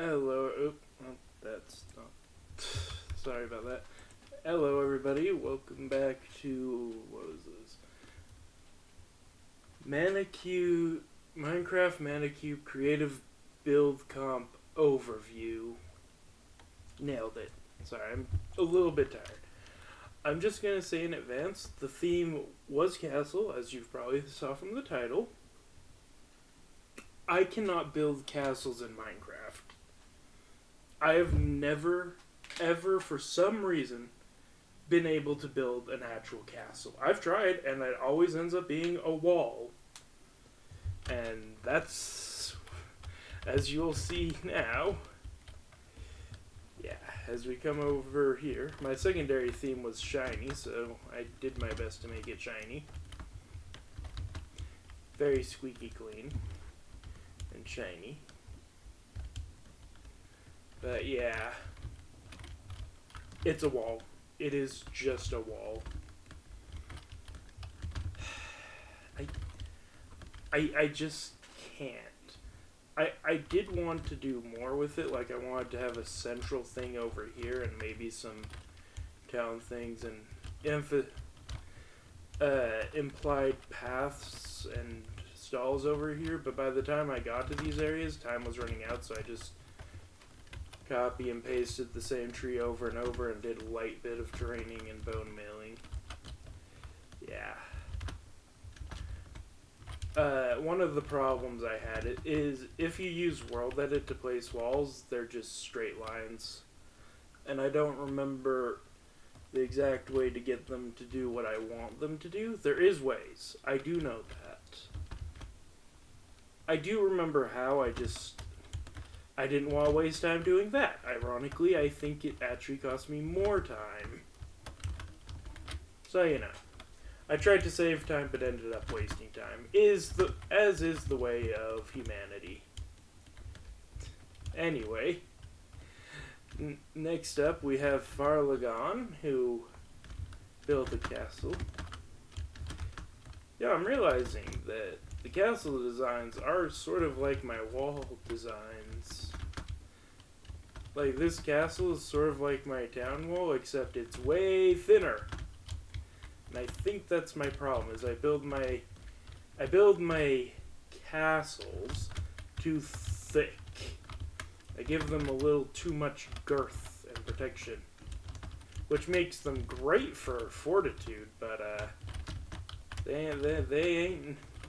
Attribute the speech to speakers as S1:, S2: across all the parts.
S1: Hello. That's not. Sorry about that. Hello, everybody. Welcome back to what is this? Manacube Minecraft Manacube Creative Build Comp Overview. Nailed it. Sorry, I'm a little bit tired. I'm just gonna say in advance, the theme was castle, as you've probably saw from the title. I cannot build castles in Minecraft. I have never, ever, for some reason, been able to build an actual castle. I've tried, and it always ends up being a wall. And that's, as you'll see now, yeah, as we come over here, my secondary theme was shiny, so I did my best to make it shiny. Very squeaky clean and shiny. But yeah, it's a wall. It is just a wall. I just can't. I did want to do more with it, like I wanted to have a central thing over here and maybe some town things and implied paths and stalls over here, but by the time I got to these areas, time was running out, so I just copy and pasted the same tree over and over and did a light bit of terraining and bone mailing. Yeah. One of the problems I had is if you use World Edit to place walls, they're just straight lines. And I don't remember the exact way to get them to do what I want them to do. There is ways. I do know that. I do remember how, I didn't want to waste time doing that. Ironically, I think it actually cost me more time. So, you know. I tried to save time, but ended up wasting time. As is the way of humanity. Anyway. Next up, we have Farlagon, who built a castle. Yeah, I'm realizing that the castle designs are sort of like my wall designs. Like, this castle is sort of like my town wall, except it's way thinner. And I think that's my problem, is I build my castles too thick. I give them a little too much girth and protection. Which makes them great for fortitude, but they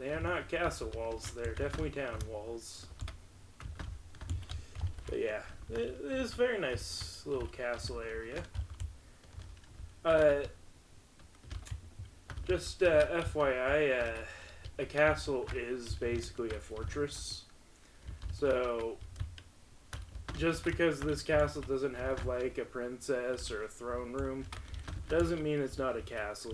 S1: are not castle walls. They're definitely town walls. But yeah, it is a very nice little castle area. Just FYI, a castle is basically a fortress. So, just because this castle doesn't have like a princess or a throne room, doesn't mean it's not a castle.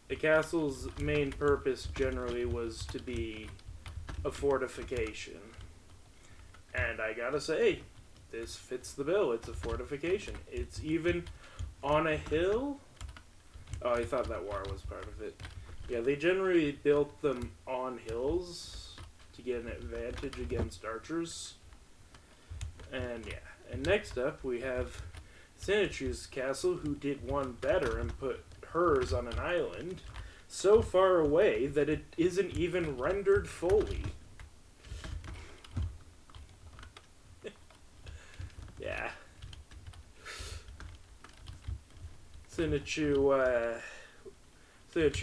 S1: The castle's main purpose generally was to be a fortification. And I gotta say, this fits the bill. It's a fortification. It's even on a hill. Oh, I thought that war was part of it. Yeah, they generally built them on hills to get an advantage against archers. And yeah, and next up we have Sinichu's castle, who did one better and put hers on an island so far away that it isn't even rendered fully. Yeah. Sinichu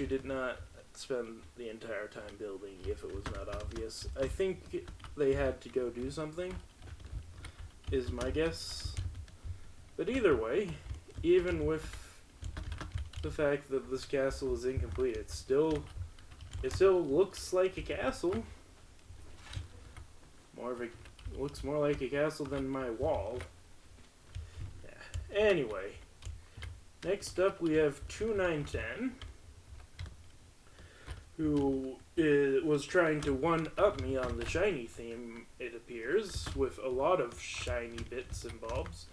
S1: did not spend the entire time building if it was not obvious. I think they had to go do something, is my guess. But either way, even with the fact that this castle is incomplete, it still looks like a castle. Looks more like a castle than my wall. Yeah. Anyway, next up we have 2910, who was trying to one-up me on the shiny theme, it appears, with a lot of shiny bits and bobs,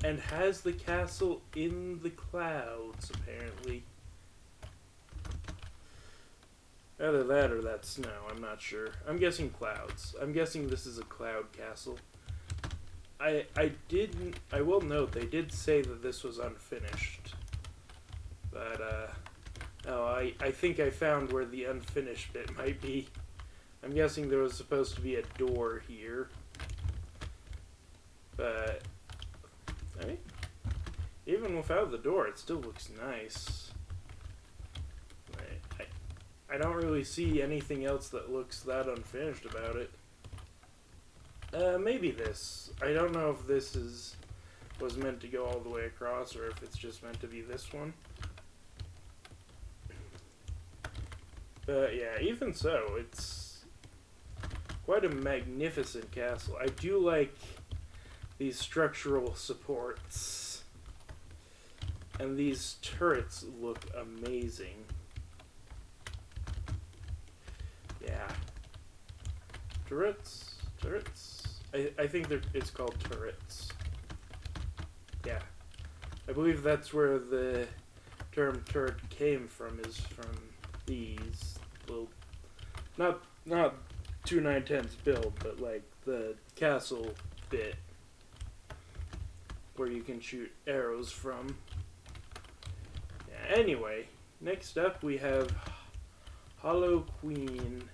S1: and has the castle in the clouds, apparently. Either that or that's snow, I'm not sure. I'm guessing clouds. I'm guessing this is a cloud castle. I will note they did say that this was unfinished. But, oh, I think I found where the unfinished bit might be. I'm guessing there was supposed to be a door here. But, I mean, even without the door, it still looks nice. I don't really see anything else that looks that unfinished about it. Maybe this. I don't know if this was meant to go all the way across or if it's just meant to be this one. But yeah, even so, it's quite a magnificent castle. I do like these structural supports. And these turrets look amazing. Yeah. Turrets. I think it's called turrets. Yeah. I believe that's where the term turret came from, is from these little, not 2.9/10 build, but like the castle bit where you can shoot arrows from. Yeah, anyway, next up we have Hollow Queen,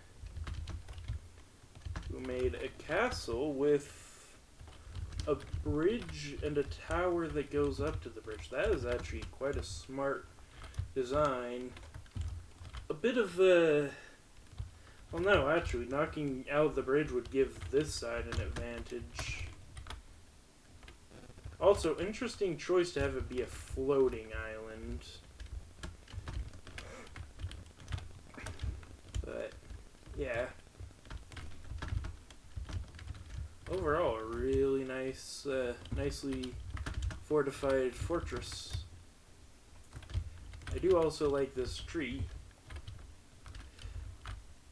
S1: who made a castle with a bridge and a tower that goes up to the bridge. That is actually quite a smart design. A bit of the... Well, no, actually, knocking out the bridge would give this side an advantage. Also, interesting choice to have it be a floating island. But, yeah. Overall, a really nice, nicely fortified fortress. I do also like this tree.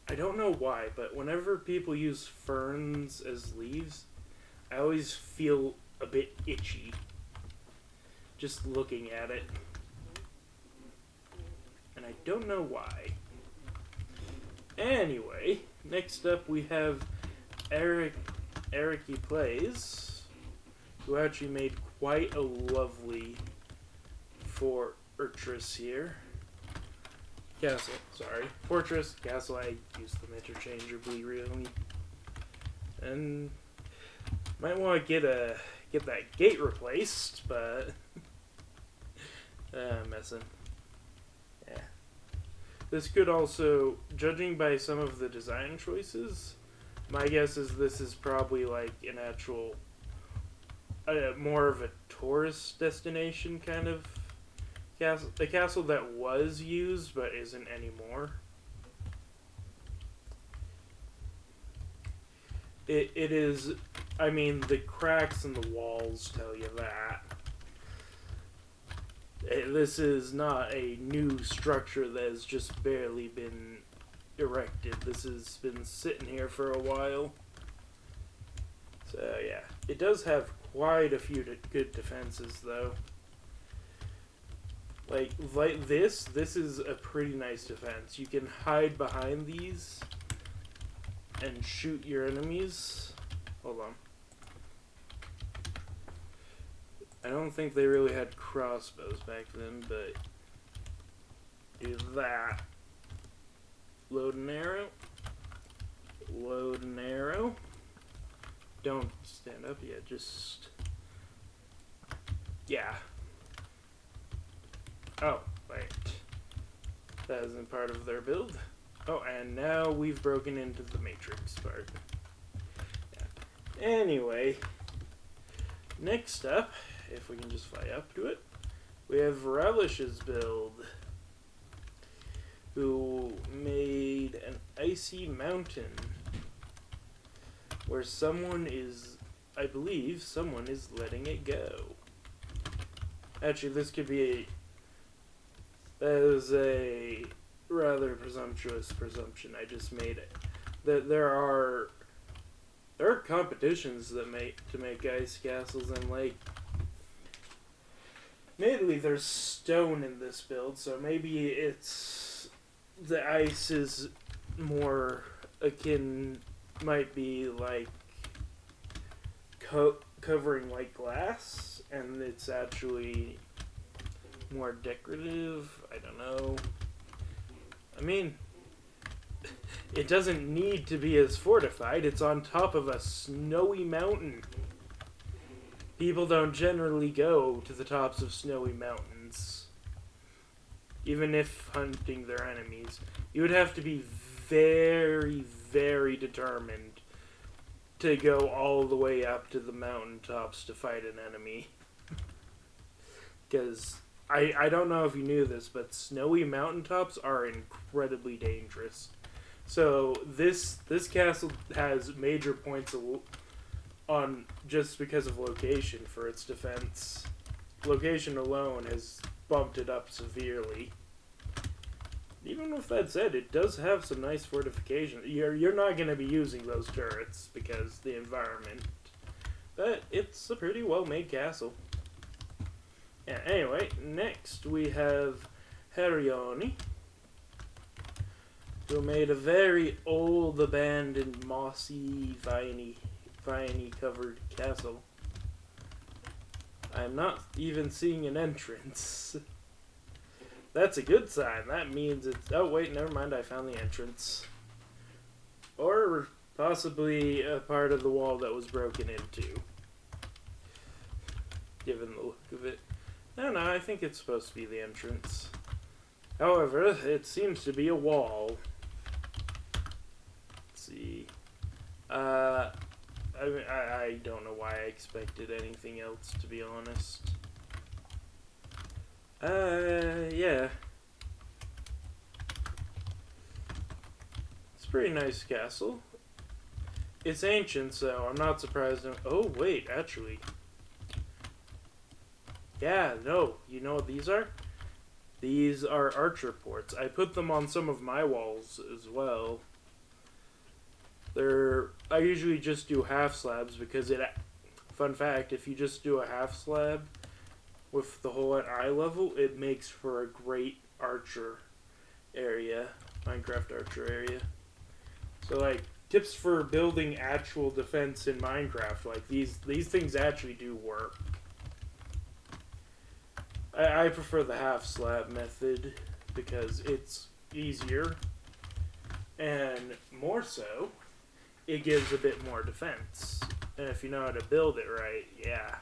S1: I don't know why, but whenever people use ferns as leaves, I always feel a bit itchy just looking at it. And I don't know why. Anyway, next up we have Eric Plays, who actually made quite a lovely fortress here. Castle, sorry. Fortress, castle, I use them interchangeably, really. And might want to get that gate replaced, but messing. Yeah. This could also, judging by some of the design choices, my guess is this is probably like an actual, more of a tourist destination kind of castle. A castle that was used but isn't anymore. It is, I mean, the cracks in the walls tell you that. This is not a new structure that has just barely been erected. This has been sitting here for a while. So yeah, it does have quite a few good defenses though. Like this is a pretty nice defense. You can hide behind these and shoot your enemies. Hold on. I don't think they really had crossbows back then, but do that. Load an arrow. Load an arrow. Don't stand up yet, just... Yeah. Oh, wait. That isn't part of their build. Oh, and now we've broken into the Matrix part. Yeah. Anyway, next up, if we can just fly up to it, we have Relish's build, who made an icy mountain where someone is, I believe, someone is letting it go. Actually, this could be that is a rather presumptuous presumption. I just made it. That there are competitions that make ice castles, and like, admittedly, there's stone in this build, so maybe it's the ice is more akin, might be like covering like glass, and it's actually more decorative. I don't know. I mean, it doesn't need to be as fortified. It's on top of a snowy mountain. People don't generally go to the tops of snowy mountains, even if hunting their enemies. You would have to be very, very determined to go all the way up to the mountaintops to fight an enemy. Because I don't know if you knew this, but snowy mountaintops are incredibly dangerous. So this castle has major points on just because of location for its defense. Location alone has bumped it up severely. Even with that said, it does have some nice fortification. You're not going to be using those turrets because the environment. But it's a pretty well made castle. Yeah, anyway, next we have Herioni, who made a very old, abandoned, mossy, viney covered castle. I'm not even seeing an entrance. That's a good sign. That means it's... Oh, wait, never mind. I found the entrance. Or possibly a part of the wall that was broken into. Given the look of it. I don't know. I think it's supposed to be the entrance. However, it seems to be a wall. Let's see. I don't know why I expected anything else, to be honest. Yeah. It's a pretty nice castle. It's ancient, so I'm not surprised. Oh, wait, actually. Yeah, no. You know what these are? These are archer ports. I put them on some of my walls as well. I usually just do half slabs because fun fact, if you just do a half slab with the hole at eye level, it makes for a great archer area, Minecraft archer area. So like tips for building actual defense in Minecraft, like these things actually do work. I prefer the half slab method because it's easier, and more so, it gives a bit more defense. And if you know how to build it right, yeah.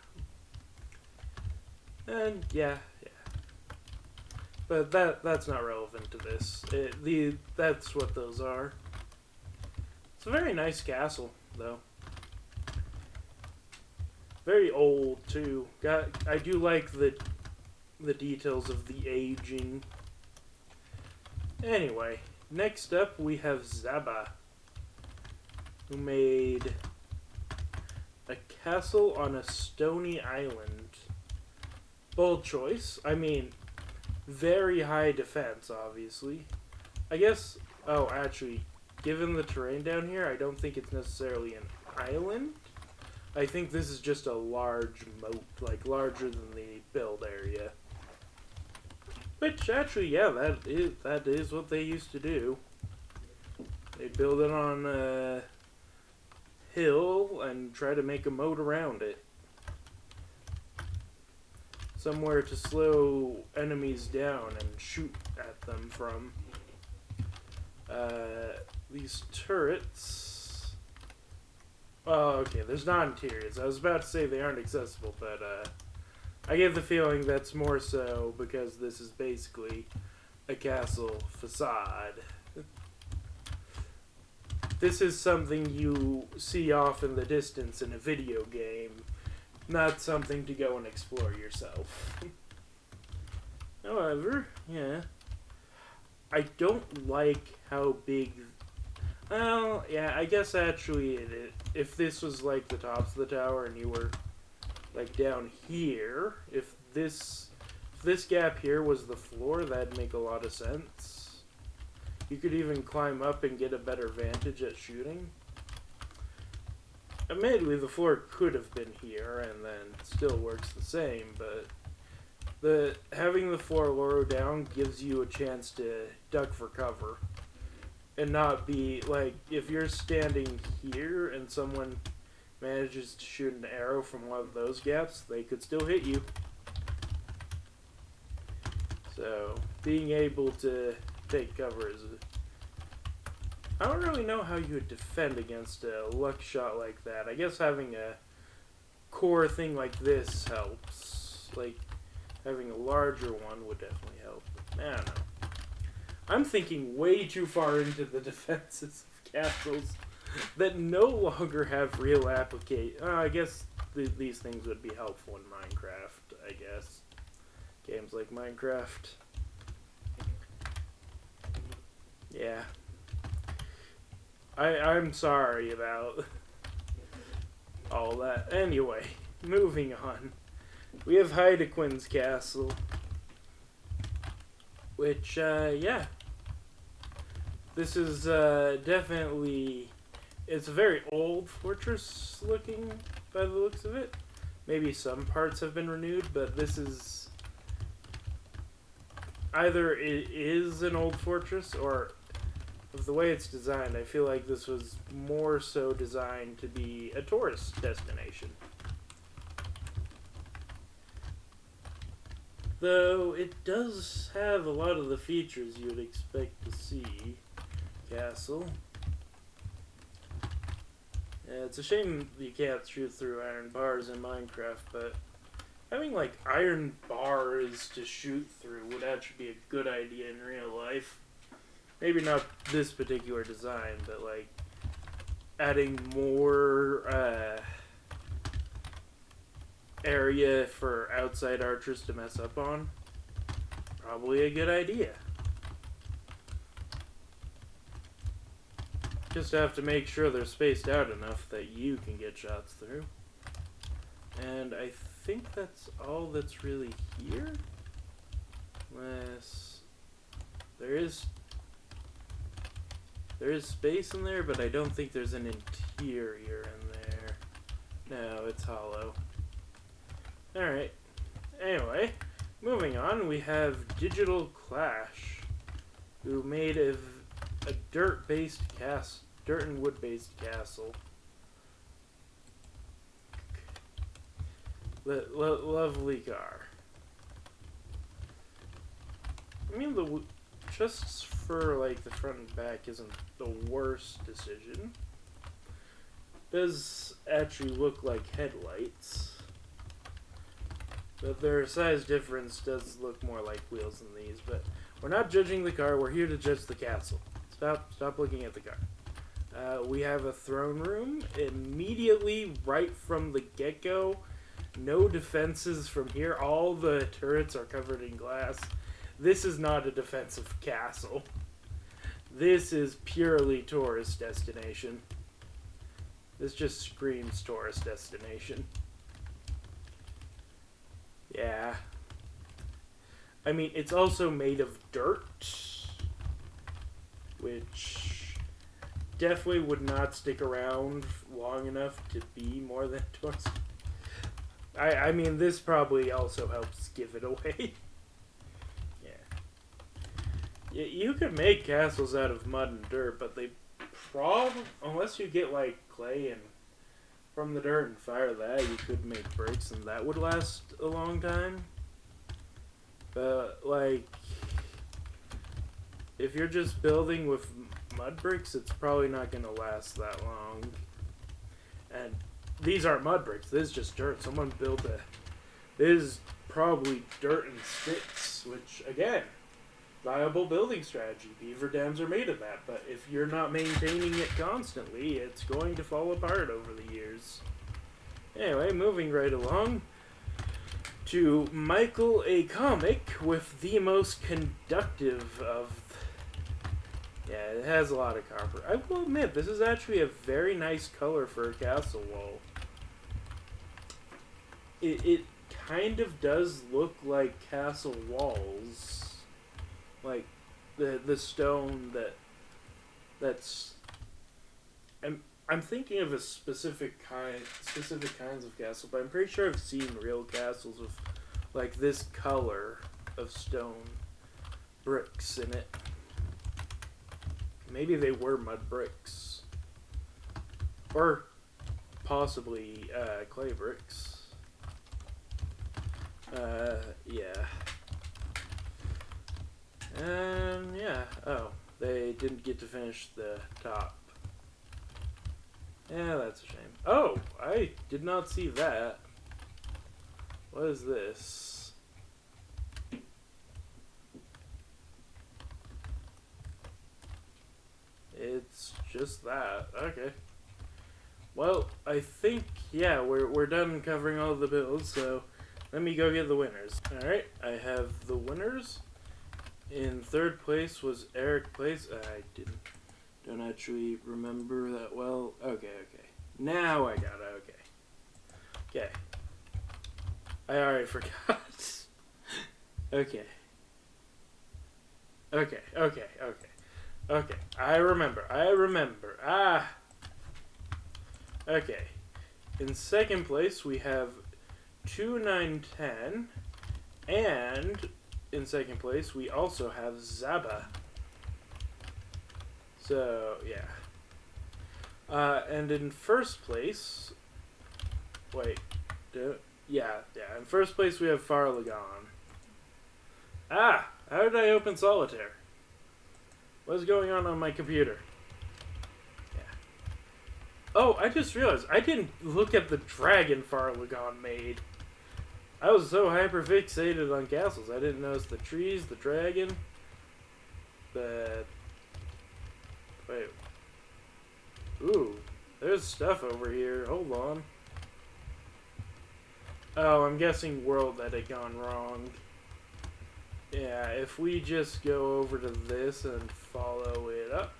S1: And yeah. But that's not relevant to this. That's what those are. It's a very nice castle, though. Very old too. I do like the details of the aging. Anyway, next up we have Zaba, who made a castle on a stony island. Bold choice. I mean, very high defense, obviously. I guess, oh, actually, given the terrain down here, I don't think it's necessarily an island. I think this is just a large moat, like larger than the build area. Which, actually, yeah, that is what they used to do. They'd build it on a hill and try to make a moat around it. Somewhere to slow enemies down and shoot at them from. These turrets... Oh, okay, there's not interiors. I was about to say they aren't accessible, but I get the feeling that's more so because this is basically a castle facade. This is something you see off in the distance in a video game, not something to go and explore yourself. However, yeah, I don't like how big... Well, yeah, I guess actually if this was like the tops of the tower and you were like down here, if this gap here was the floor, that'd make a lot of sense. You could even climb up and get a better vantage at shooting. Admittedly, the floor could have been here and then it still works the same, but having the floor lower down gives you a chance to duck for cover. And not be, like, if you're standing here and someone manages to shoot an arrow from one of those gaps, they could still hit you. So, being able to take cover is... I don't really know how you would defend against a luck shot like that. I guess having a core thing like this helps. Like, having a larger one would definitely help. I don't know. I'm thinking way too far into the defenses of castles that no longer have real application. I guess these things would be helpful in Minecraft, I guess. Games like Minecraft. Yeah. I'm sorry about all that. Anyway, moving on. We have Heidequin's castle. Which, yeah. This is definitely... It's a very old fortress looking by the looks of it. Maybe some parts have been renewed, but this is... Either it is an old fortress, or of the way it's designed, I feel like this was more so designed to be a tourist destination. Though it does have a lot of the features you would expect to see. Castle. Yeah, it's a shame you can't shoot through iron bars in Minecraft, but having like iron bars to shoot through would actually be a good idea in real life. Maybe not this particular design, but like adding more area for outside archers to mess up on. Probably a good idea. Just have to make sure they're spaced out enough that you can get shots through. And I think that's all that's really here. Unless there is space in there, but I don't think there's an interior in there. No, it's hollow. Alright. Anyway, moving on, we have Digital Clash, who made a dirt and wood-based castle. Lovely car. I mean, the just for like the front and back isn't the worst decision. Does actually look like headlights, but their size difference does look more like wheels than these. But we're not judging the car. We're here to judge the castle. Stop looking at the car. We have a throne room immediately right from the get-go. No defenses from here. All the turrets are covered in glass. This is not a defensive castle. This is purely tourist destination. This just screams tourist destination. Yeah. I mean, it's also made of dirt, which definitely would not stick around long enough to be more than tourist. I mean, this probably also helps give it away. Yeah. You could make castles out of mud and dirt, but they probably, unless you get like clay and from the dirt and fire that, you could make bricks and that would last a long time. But like, if you're just building with mud bricks, it's probably not going to last that long. And these aren't mud bricks, this is just dirt. Someone built this is probably dirt and sticks, which again, viable building strategy. Beaver dams are made of that, but if you're not maintaining it constantly, it's going to fall apart over the years. Anyway, moving right along to Michael, a comic with the most conductive of... Yeah, it has a lot of copper. I will admit, this is actually a very nice color for a castle wall. It kind of does look like castle walls. Like the stone that's I'm thinking of a specific kinds of castle, but I'm pretty sure I've seen real castles with like this color of stone bricks in it. Maybe they were mud bricks. Or possibly clay bricks. Yeah. And yeah, oh, they didn't get to finish the top. Yeah, that's a shame. Oh, I did not see that. What is this? It's just that. Okay. Well, I think, yeah, we're done covering all the bills, so let me go get the winners. Alright, I have the winners. In third place was Eric Place. I don't actually remember that well. Okay. Now I got it. Okay. I already forgot. Okay. I remember. Ah. Okay. In second place we have 2910, and in second place we also have Zaba. So yeah. And in first place, wait, yeah. In first place we have Farlagon. Ah, how did I open Solitaire? What's going on my computer? Yeah. Oh, I just realized I didn't look at the dragon Farlagon made. I was so hyper fixated on castles, I didn't notice the trees, the dragon, the... Wait. Ooh, there's stuff over here. Hold on. Oh, I'm guessing world that had gone wrong. Yeah, if we just go over to this and follow it up.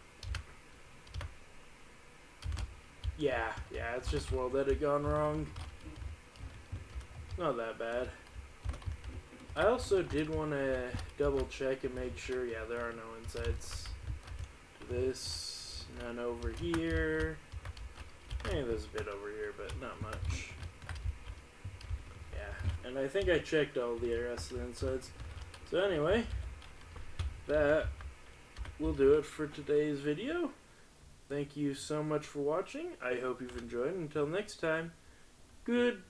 S1: Yeah, it's just world that had gone wrong. Not that bad. I also did want to double check and make sure, yeah, there are no insides to this. None over here. Maybe there's a bit over here, but not much. Yeah, and I think I checked all the rest of the insides. So anyway, that will do it for today's video. Thank you so much for watching. I hope you've enjoyed. Until next time, goodbye.